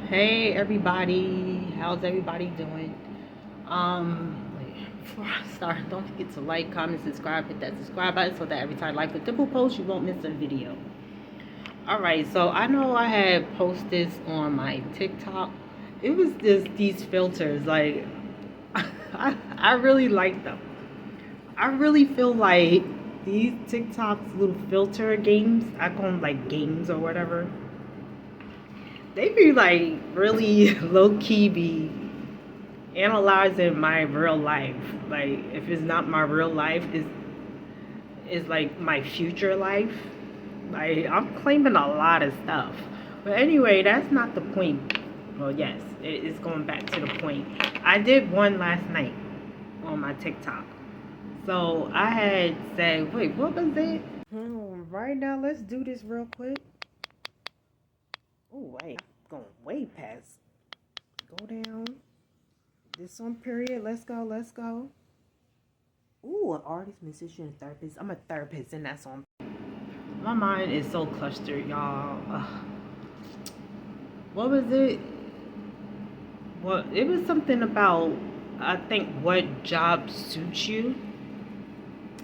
Hey everybody, how's everybody doing? Before I start, don't forget to like, comment, subscribe, hit that subscribe button so that every time I like a Dimple post, you won't miss a video. Alright, so I know I had posted this on my TikTok. It was just these filters, like I really like them. I really feel like these TikToks little filter games, I call them like games or whatever. They be like really low key be analyzing my real life. Like if it's not my real life, is like my future life. Like I'm claiming a lot of stuff. But anyway, that's not the point. Well, yes, it is going back to the point. I did one last night on my TikTok. So I had said, wait, what was it? Right now, let's do this real quick. Oh, wait, going way past. Go down. This one period. Let's go. Let's go. Ooh, an artist, musician, therapist. I'm a therapist, and that's on. My mind is so clustered, y'all. What was it? Well, it was something about, I think, what job suits you.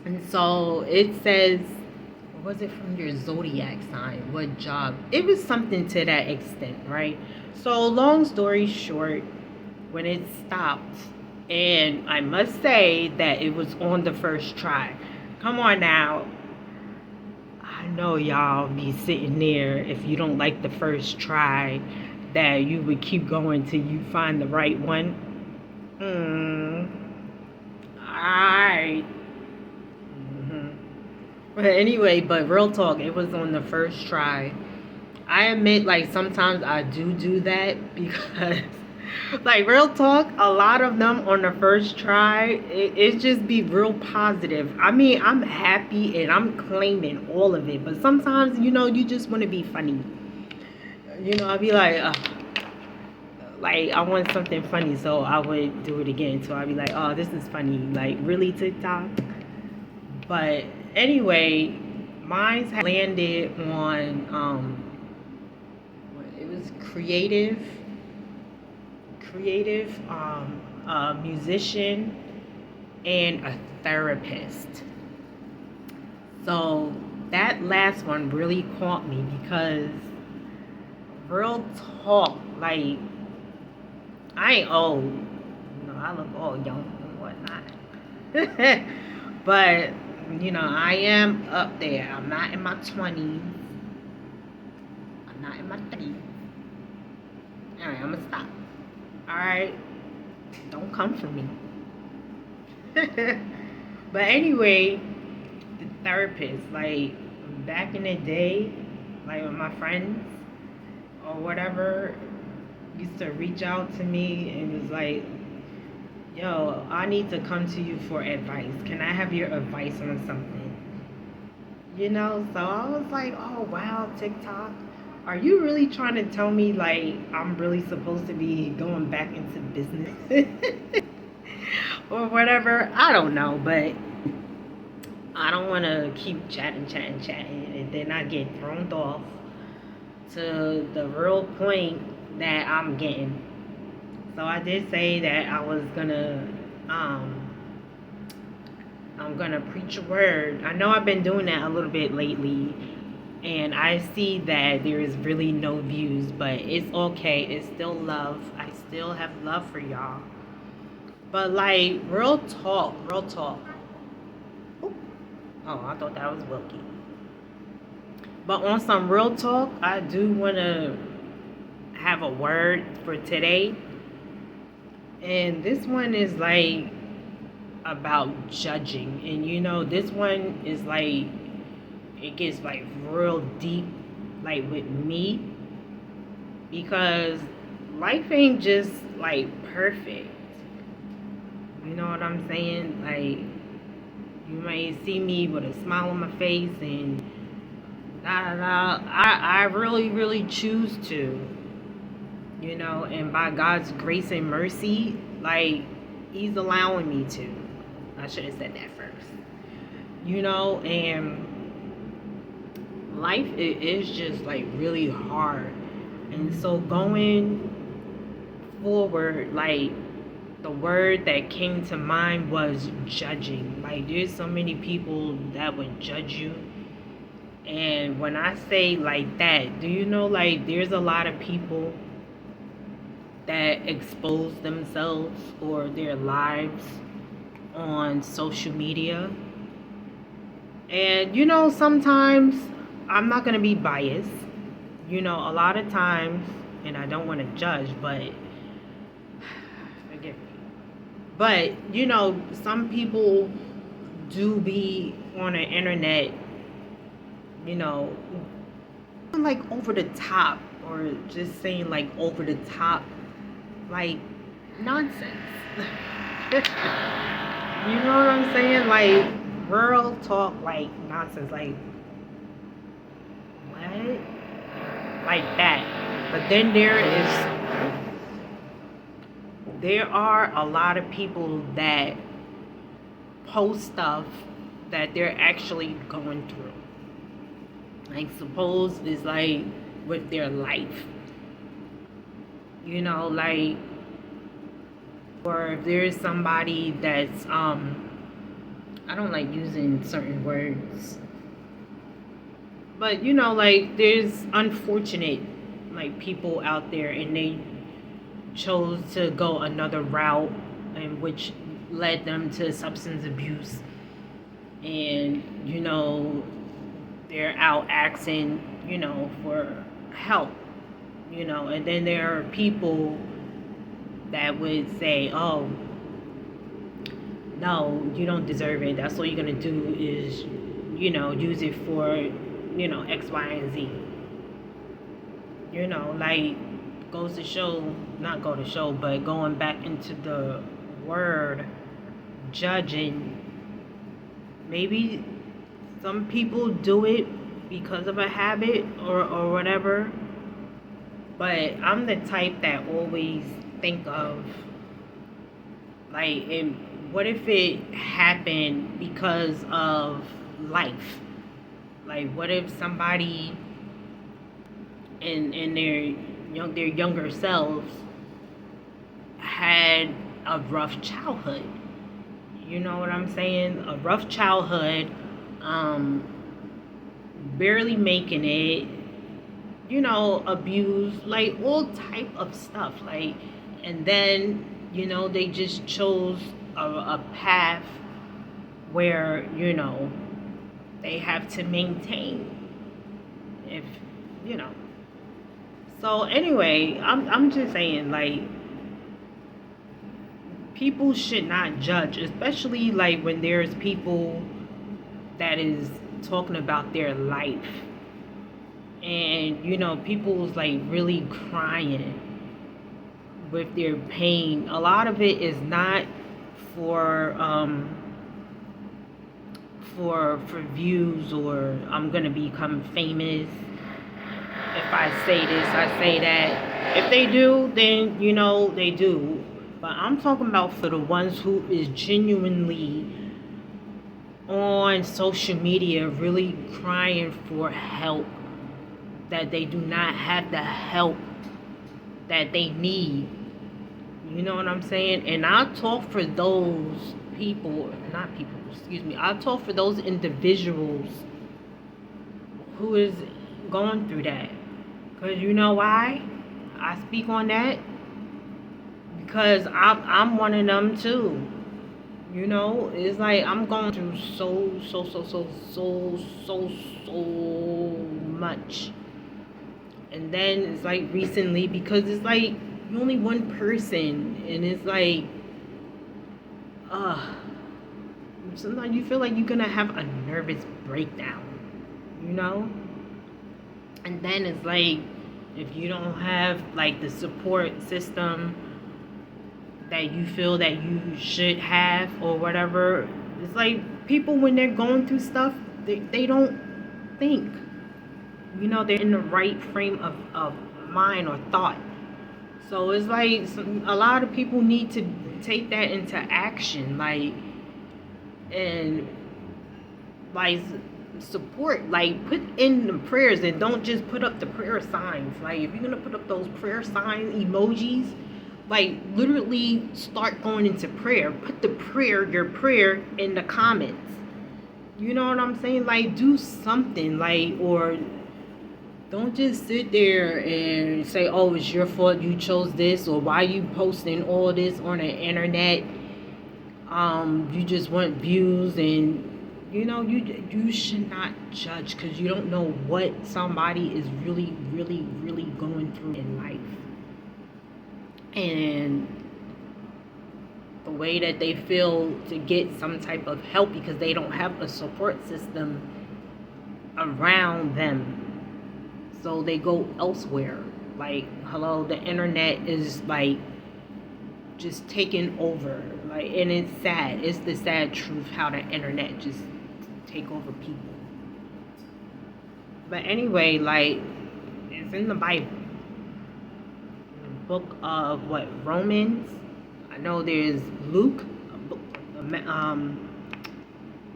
And so it says, was it from your zodiac sign? What job? It was something to that extent, right? So, long story short, when it stopped, and I must say that it was on the first try. Come on now. I know y'all be sitting there, if you don't like the first try, that you would keep going till you find the right one. Alright. But anyway, but real talk, it was on the first try. I admit, like, sometimes I do that because, like, real talk, a lot of them on the first try, it just be real positive. I mean, I'm happy and I'm claiming all of it, but sometimes, you just want to be funny. I'd be like, I want something funny, so I would do it again. So I'd be like, oh, this is funny. Like, really, TikTok? But anyway, mine landed on, it was creative, a musician, and a therapist. So that last one really caught me because real talk, like, I ain't old. I look all young and whatnot. But, I am up there. I'm not in my 20s. I'm not in my 30s. Alright, I'm gonna stop. Alright? Don't come for me. But anyway, the therapist, like, back in the day, like, with my friends or whatever, used to reach out to me and was like, yo, I need to come to you for advice. Can I have your advice on something? So I was like, oh, wow, TikTok. Are you really trying to tell me, like, I'm really supposed to be going back into business? Or whatever? I don't know, but I don't want to keep chatting, and then I get thrown off to the real point that I'm getting. So I did say that I was gonna, I'm gonna preach a word. I know I've been doing that a little bit lately, and I see that there is really no views, but it's okay. It's still love. I still have love for y'all. But like, real talk, real talk. Ooh. Oh, I thought that was Wilkie. But on some real talk, I do want to have a word for today. And this one is like about judging. And this one is like, it gets like real deep, like with me. Because life ain't just like perfect. You know what I'm saying? Like, you might see me with a smile on my face and da da da. I really, really choose to. And by God's grace and mercy, like, He's allowing me to. I should have said that first. And life, it is just like really hard. And so going forward, like, the word that came to mind was judging. Like, there's so many people that would judge you. And when I say like that, do you know, like, there's a lot of people that expose themselves or their lives on social media. And sometimes I'm not going to be biased. A lot of times, and I don't want to judge, but forgive me. But, some people do be on the internet, you know, like over the top, or just saying like over the top, like nonsense. You know what I'm saying? Like real talk, like nonsense, like what? Like that. But then there are a lot of people that post stuff that they're actually going through. Like suppose it's like with their life. Like, or if there's somebody that's I don't like using certain words. But like there's unfortunate like people out there, and they chose to go another route, and which led them to substance abuse, and they're out asking for help, and then there are people that would say, oh no, you don't deserve it, that's all you're gonna do is use it for X, Y, and Z. Like goes to show, not go to show, but going back into the word judging, maybe some people do it because of a habit or whatever, but I'm the type that always think of like, what if it happened because of life? Like, what if somebody in their younger selves had a rough childhood? You know what I'm saying? A rough childhood, barely making it, abused, like all type of stuff. Like, and then, they just chose a path where, they have to maintain. If, So anyway, I'm just saying, like, people should not judge, especially like when there's people that is talking about their life, and people's like really crying with their pain. A lot of it is not for views, or I'm gonna become famous if I say this, I say that. If they do, then they do. But I'm talking about for the ones who is genuinely on social media really crying for help, that they do not have the help that they need. You know what I'm saying? And I'll talk for those people, not people, excuse me. I'll talk for those individuals who is going through that. Because you know why I speak on that? Because I'm one of them too. It's like I'm going through so much. And then it's like recently, because it's like you're only one person, and it's like sometimes you feel like you're gonna have a nervous breakdown, and then it's like, if you don't have like the support system that you feel that you should have or whatever, it's like people, when they're going through stuff, they don't think, they're in the right frame of mind or thought. So it's like a lot of people need to take that into action, like, and like support, like put in the prayers, and don't just put up the prayer signs. Like if you're gonna put up those prayer sign emojis, like literally start going into prayer. Put the prayer, your prayer, in the comments. You know what I'm saying? Like do something, like, or don't just sit there and say, oh, it's your fault you chose this, or why you posting all this on the internet. You just want views, and you should not judge, because you don't know what somebody is really, really, really going through in life. And the way that they feel to get some type of help because they don't have a support system around them. So they go elsewhere. Like, hello, the internet is like just taking over. Like, and it's sad. It's the sad truth how the internet just take over people. But anyway, like, it's in the Bible. Book of what? Romans. I know there's Luke,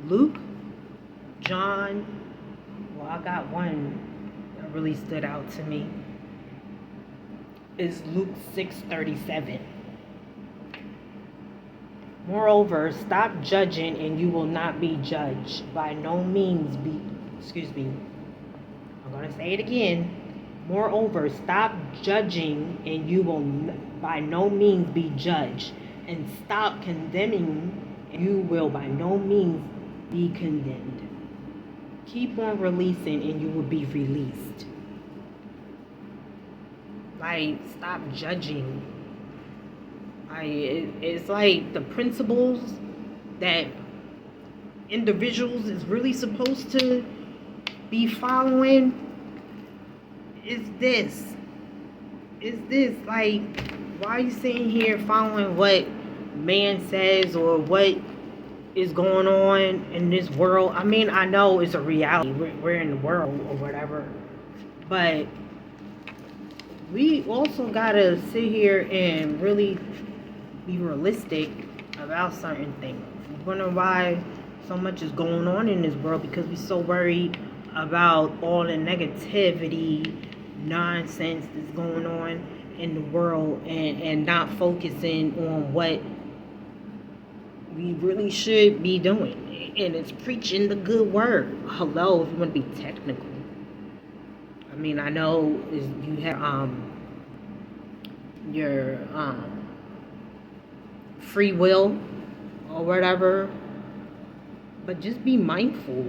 Luke, John. Well, I got one that really stood out to me. Is Luke 6:37. Moreover, stop judging, and you will not be judged. By no means be. Excuse me. I'm gonna say it again. Moreover, stop judging, and you will by no means be judged. And stop condemning, and you will by no means be condemned. Keep on releasing, and you will be released. Like, stop judging. It's like the principles that individuals is really supposed to be following is this. Like, why are you sitting here following what man says or what is going on in this world? I mean, I know it's a reality. We're in the world or whatever. But we also gotta sit here and really be realistic about certain things. We wonder why so much is going on in this world, because we're so worried about all the negativity, nonsense that's going on in the world, and not focusing on what we really should be doing. And it's preaching the good word. Hello, if you want to be technical. I mean, I know you have your free will or whatever, but just be mindful.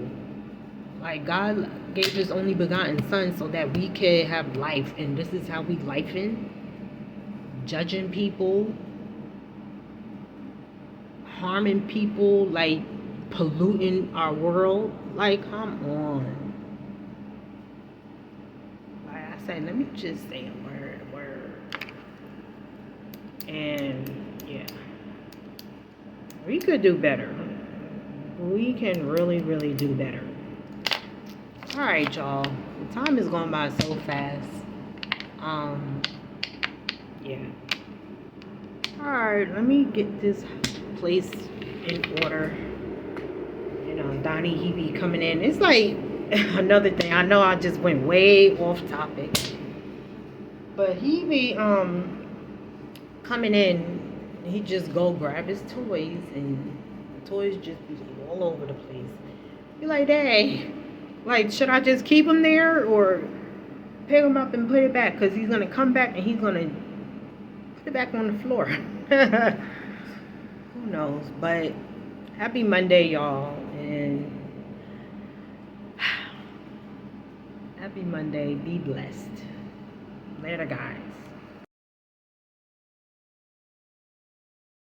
Like, God gave his only begotten son so that we could have life, and this is how we life in, judging people, harming people, like polluting our world. Like, come on. Like I said, let me just say a word. And yeah, we could do better. We can really, really do better. All right, y'all. The time is going by so fast. Yeah. All right, let me get this place in order. You know, Donnie, he be coming in. It's like another thing. I know I just went way off topic, but he be coming in. He just go grab his toys, and the toys just be all over the place. Be like, hey. Like, should I just keep him there or pick him up and put it back? Because he's going to come back and he's going to put it back on the floor. Who knows? But happy Monday, y'all. And happy Monday. Be blessed. Later, guys.